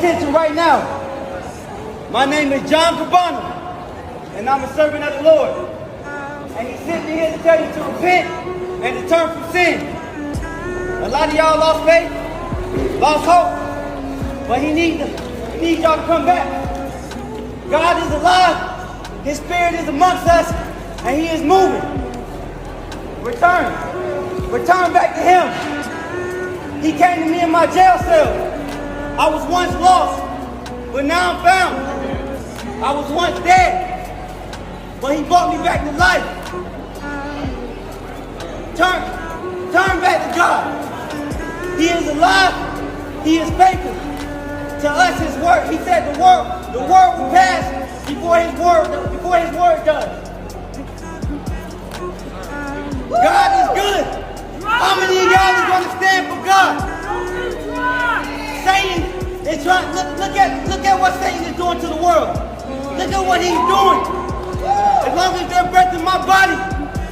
attention right now. My name is John Cabana, and I'm a servant of the Lord. And he sent me here to tell you to repent and to turn from sin. A lot of y'all lost faith, lost hope, but he needs y'all to come back. God is alive, his spirit is amongst us, and he is moving. Return back to him. He came to me in my jail cell. I was once lost, but now I'm found. I was once dead, but he brought me back to life. Turn back to God. He is alive. He is faithful to us. His word. He said the word will pass before his word does. God is good. How many of y'all is going to stand for God? Satan is trying. Look at what Satan is doing to the world. Look at what he's doing. As long as there's breath in my body,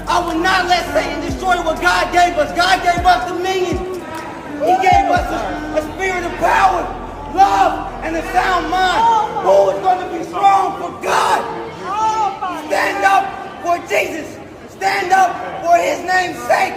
I will not let Satan destroy what God gave us. God gave us dominion. He gave us a spirit of power, love, and a sound mind. Who is going to be strong for God? Stand up for Jesus. Stand up for his name's sake.